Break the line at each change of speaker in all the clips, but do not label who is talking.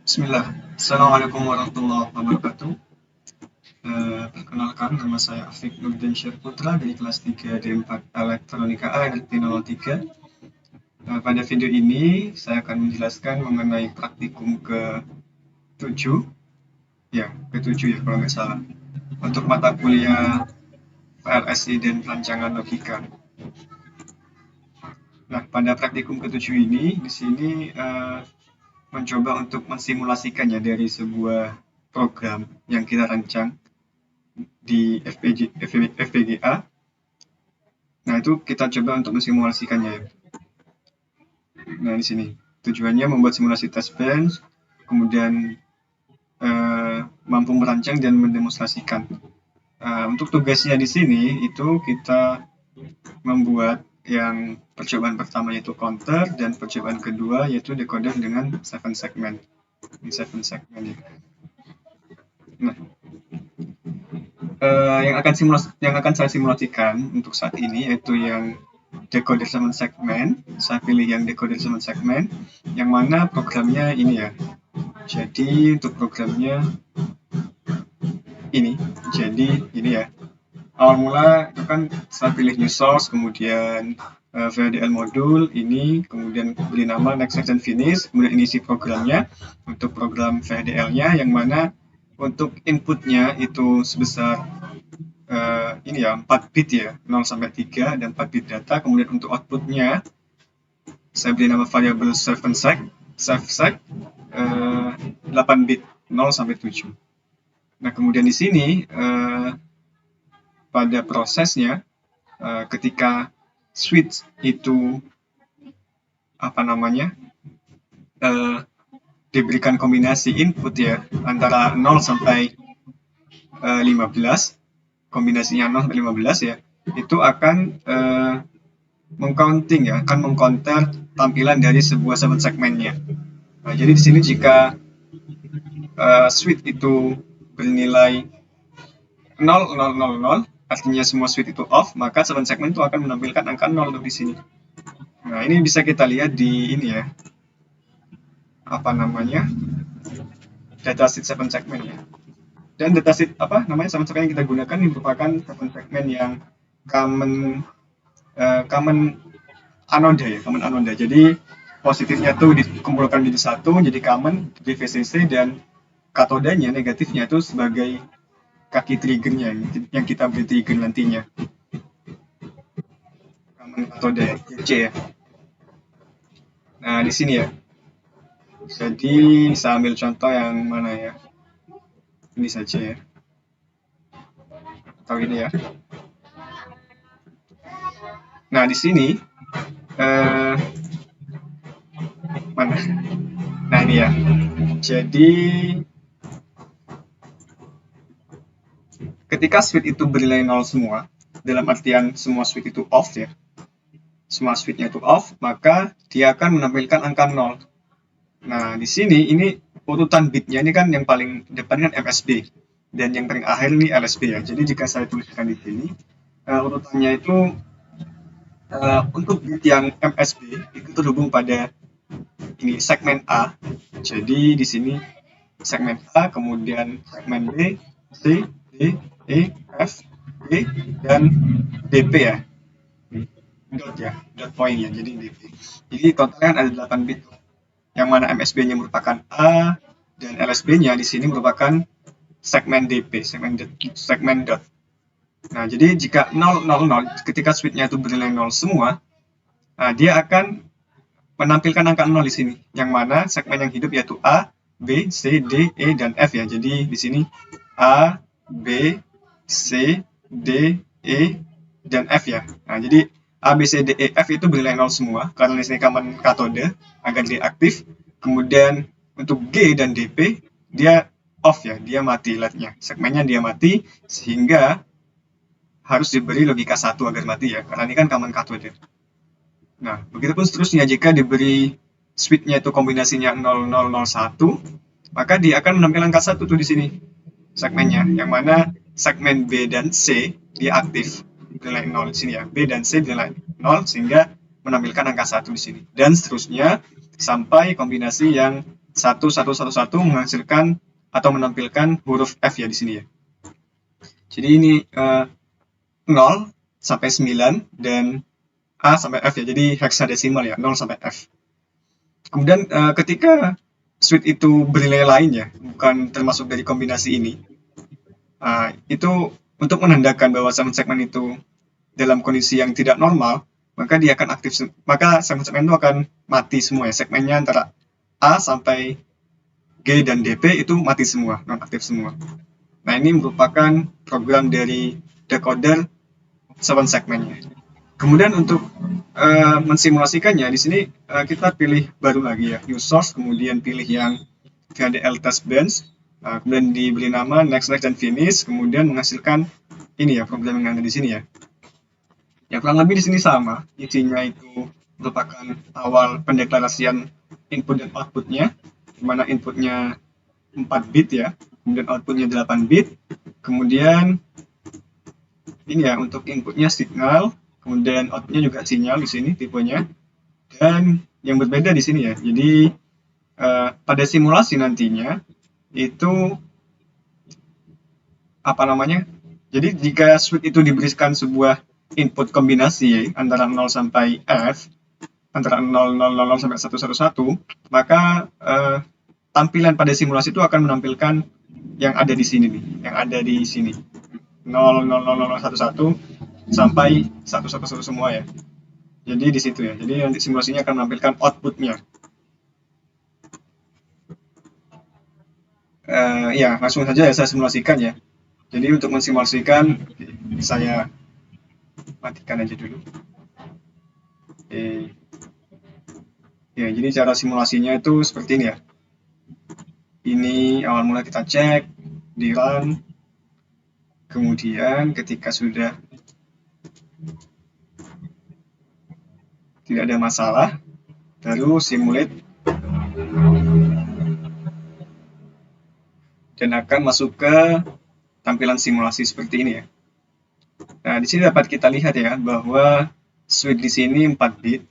Bismillah. Assalamualaikum warahmatullahi wabarakatuh. Perkenalkan, nama saya Afik Nurdin Syarputra dari kelas 3 D4 Elektronika A NLP 03. Pada video ini, saya akan menjelaskan mengenai praktikum ke-7, ke-7 ya kalau nggak salah, untuk mata kuliah VLSI dan perancangan logika. Nah, pada praktikum ke-7 ini, di sini mencoba untuk mensimulasikannya dari sebuah program yang kita rancang di FPGA. Nah, itu kita coba untuk mensimulasikannya. Nah, di sini tujuannya membuat simulasi test bench, kemudian mampu merancang dan mendemonstrasikan. Untuk tugasnya di sini itu kita membuat yang percobaan pertama yaitu counter dan percobaan kedua yaitu decoder dengan 7 segmen. Ini 7 segmen ya. Nah, yang akan saya simulasikan untuk saat ini yaitu yang decoder 7 segmen. Saya pilih yang decoder 7 segmen, yang mana programnya ini ya. Jadi untuk programnya ini, ya. Awal mula itu kan saya pilih new source, kemudian VHDL modul ini, kemudian beri nama next and finish, kemudian isi programnya untuk program VHDL-nya, yang mana untuk inputnya itu sebesar 4 bit ya, 0 sampai 3 dan 4 bit data. Kemudian untuk outputnya saya beri nama variabel 7sec 8 bit 0 sampai 7. Nah, kemudian di sini pada prosesnya ketika switch itu diberikan kombinasi input ya antara 0 sampai 15, kombinasinya 0 sampai 15 ya, itu akan akan mengcounter tampilan dari sebuah 7 segmennya. Nah, jadi di sini jika switch itu bernilai 0, 0, 0, 0, artinya semua switch itu off, maka 7 segmen itu akan menampilkan angka 0 di sini. Nah, ini bisa kita lihat di ini ya. Datasheet 7 segmen ya. Dan datasheet 7 segmen yang kita gunakan ini merupakan 7 segmen yang common anoda. Jadi positifnya tuh dikumpulkan jadi satu, jadi common, jadi VCC, dan katodanya negatifnya itu sebagai kaki triggernya yang kita beri trigger nantinya. Common katoda C ya. Nah, di sini ya. Jadi saya ambil contoh yang mana ya? Ini saja ya. Atau ini ya. Nah, di sini mana? Nah, ini ya. Jadi ketika switch itu bernilai 0 semua, dalam artian semua switch itu off ya. Semua switch-nya itu off, maka dia akan menampilkan angka 0. Nah, di sini ini urutan bitnya ini kan yang paling depan kan MSB dan yang paling akhir ini LSB ya. Jadi jika saya tuliskan di sini urutannya itu untuk bit yang MSB itu terhubung pada ini segmen A. Jadi di sini segmen A, kemudian segmen B, C, D, E, F, G, dan DP ya. Dot point ya, jadi DP. Jadi totalnya ada 8 bit. Yang mana MSB-nya merupakan A dan LSB-nya di sini merupakan segmen DP, segmen dot. Nah, jadi jika 0, 0, 0, ketika switch-nya itu bernilai 0 semua, dia akan menampilkan angka 0 di sini. Yang mana segmen yang hidup yaitu A, B, C, D, E, dan F ya. Jadi di sini A, B, C, D, E, dan F ya. Nah, jadi A, B, C, D, E, F itu bernilai 0 semua, karena di sini common katode agar dia aktif. Kemudian untuk G dan DP, dia off ya, dia mati LED-nya. Segmennya dia mati, sehingga harus diberi logika 1 agar mati ya, karena ini kan common katode. Nah, begitupun seterusnya jika diberi switch-nya itu kombinasinya 0, 0, 0, 1, maka dia akan menampilkan angka 1 tuh di sini segmennya, yang mana segmen B dan C dia aktif nilai 0 di sini ya. B dan C nilai 0 sehingga menampilkan angka 1 di sini. Dan seterusnya sampai kombinasi yang 1111 menghasilkan atau menampilkan huruf F ya di sini ya. Jadi ini 0 sampai 9 dan A sampai F ya. Jadi heksadesimal ya, 0 sampai F. Kemudian ketika suite itu bernilai lain ya, bukan termasuk dari kombinasi ini, itu untuk menandakan bahwa segmen itu dalam kondisi yang tidak normal, maka dia akan aktif, maka segmen itu akan mati semua ya. Segmennya antara A sampai G dan DP itu mati semua, non-aktif semua. Nah, ini merupakan program dari decoder 7 segmennya. Kemudian untuk mensimulasikannya, di sini kita pilih baru lagi ya, new source, kemudian pilih yang VHDL test bench, kemudian diberi nama next dan finish, kemudian menghasilkan ini ya program yang ada di sini ya. Ya kurang lebih di sini sama, isinya itu merupakan awal pendeklarasian input dan outputnya, di mana inputnya 4 bit ya, kemudian outputnya 8 bit, kemudian ini ya untuk inputnya signal, kemudian outputnya juga sinyal di sini tipenya, dan yang berbeda di sini ya. Jadi pada simulasi nantinya itu apa namanya? Jadi jika switch itu diberikan sebuah input kombinasi antara 0 sampai F, antara 000 sampai 111, maka tampilan pada simulasi itu akan menampilkan yang ada di sini nih, yang ada di sini. 00011 sampai 111 semua ya. Jadi di situ ya. Jadi nanti simulasinya akan menampilkan outputnya. Ya, langsung saja ya saya simulasikan ya. Jadi untuk mensimulasikan, saya matikan aja dulu. Ya, jadi cara simulasinya itu seperti ini ya. Ini awal mula kita cek, di run, kemudian ketika sudah tidak ada masalah, baru simulate dan akan masuk ke tampilan simulasi seperti ini ya. Nah, di sini dapat kita lihat ya bahwa switch di sini 4 bit,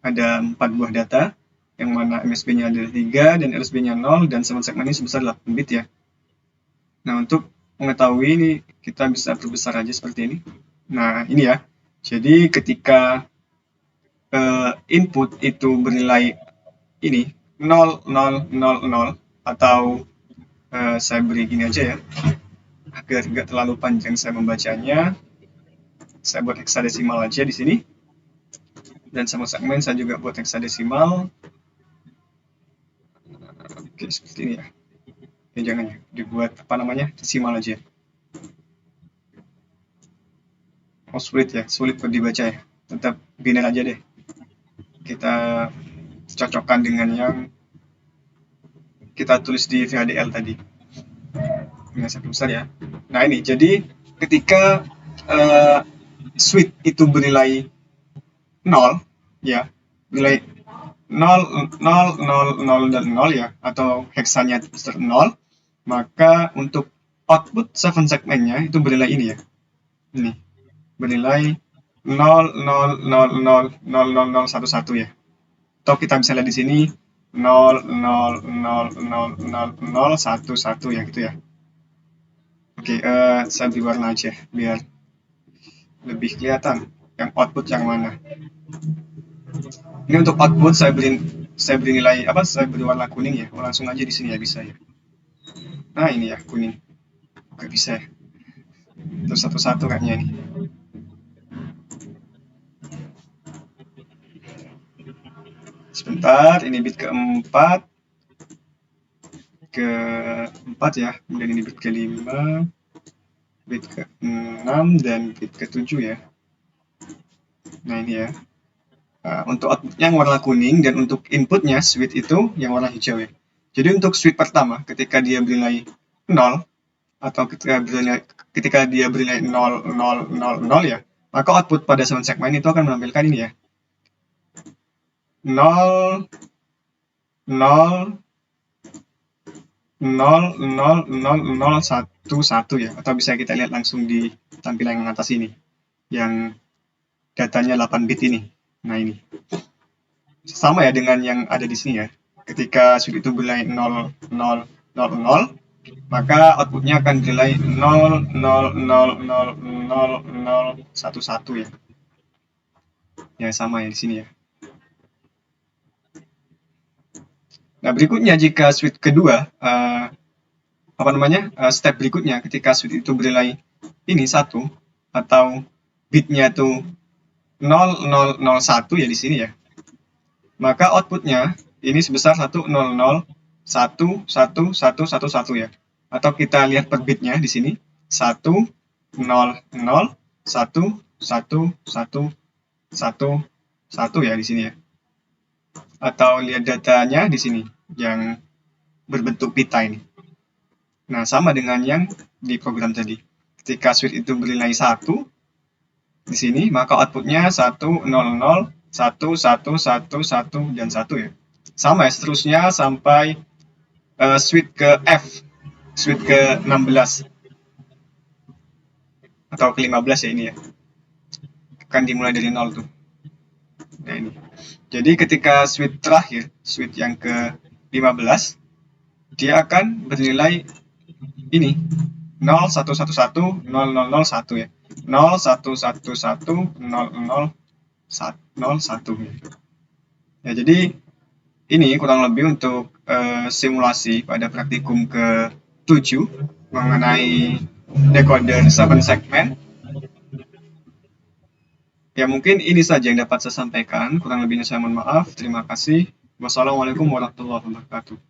ada 4 buah data, yang mana MSB-nya ada 3 dan LSB-nya 0 dan segmen ini sebesar 8 bit ya. Nah, untuk mengetahui ini kita bisa perbesar aja seperti ini. Nah, ini ya. Jadi ketika input itu bernilai ini 0000 atau saya beri gini aja ya, agar nggak terlalu panjang saya membacanya. Saya buat heksadesimal aja di sini. Dan sama segmen saya juga buat heksadesimal. Oke, seperti ini ya. Ya jangan ya, dibuat apa namanya, desimal aja. Oh sulit ya, sulit buat dibaca ya. Tetap biner aja deh. Kita cocokkan dengan yang kita tulis di VHDL tadi. Ini satu besar ya. Nah ini, jadi ketika switch itu bernilai 0 ya, nilai 0, 0, 0, 0, dan 0 ya, atau heksanya 0, maka untuk output 7 segmennya itu bernilai ini ya, ini bernilai 0, 0, 0, 0, 0, 0, 0, 1, 1 ya, atau kita bisa lihat di sini 0, 0, 0, 0, 0, 0, 1, 1 ya gitu ya. Oke, saya beri warna aja biar lebih kelihatan yang output yang mana. Ini untuk output saya beri nilai apa? Saya beri warna kuning ya. Oh, langsung aja di sini ya bisa ya. Nah ini ya kuning. Gak bisa ya. Terus satu-satu kayaknya ini. Sebentar, ini bit keempat, ke-4 ya. Kemudian ini bit ke-5, bit ke-6 dan bit ke-7 ya. Nah ini ya. Untuk outputnya yang warna kuning dan untuk inputnya switch itu yang warna hijau ya. Jadi untuk switch pertama ketika dia bernilai 0 atau ketika dia bernilai 0, 0, 0, 0 ya, maka output pada segmen itu akan menampilkan ini ya. 0, 0, 0, 0, 0, 0, 1, 1 ya. Atau bisa kita lihat langsung di tampilan yang atas ini. Yang datanya 8 bit ini. Nah ini. Sama ya dengan yang ada di sini ya. ketika switch itu bernilai 0, 0, 0, 0, maka outputnya akan bernilai 0, 0, 0, 0, 0, 0, 1, 1 ya. Ya sama ya di sini ya. Nah, berikutnya jika switch kedua, step berikutnya ketika switch itu bernilai ini 1 atau bitnya itu 0001 ya di sini ya. Maka outputnya ini sebesar 100 111111 ya. Atau kita lihat per bitnya di sini 100 111111 ya di sini ya. Atau lihat datanya di sini yang berbentuk pita ini. Nah, sama dengan yang di program tadi. Ketika switch itu bernilai 1 di sini, maka outputnya 100 1111 dan 1 ya. Sama ya, seterusnya sampai switch ke F, switch ke 16 atau ke 15 ya ini ya. Kan dimulai dari 0 tuh. Nah ini. Jadi ketika switch terakhir, switch yang ke 15, dia akan bernilai ini 0111 0001 ya. 0111 0001 ya. Jadi ini kurang lebih untuk simulasi pada praktikum ke-7 mengenai decoder 7 segment. Ya mungkin ini saja yang dapat saya sampaikan, kurang lebihnya saya mohon maaf. Terima kasih. Wassalamualaikum warahmatullahi wabarakatuh.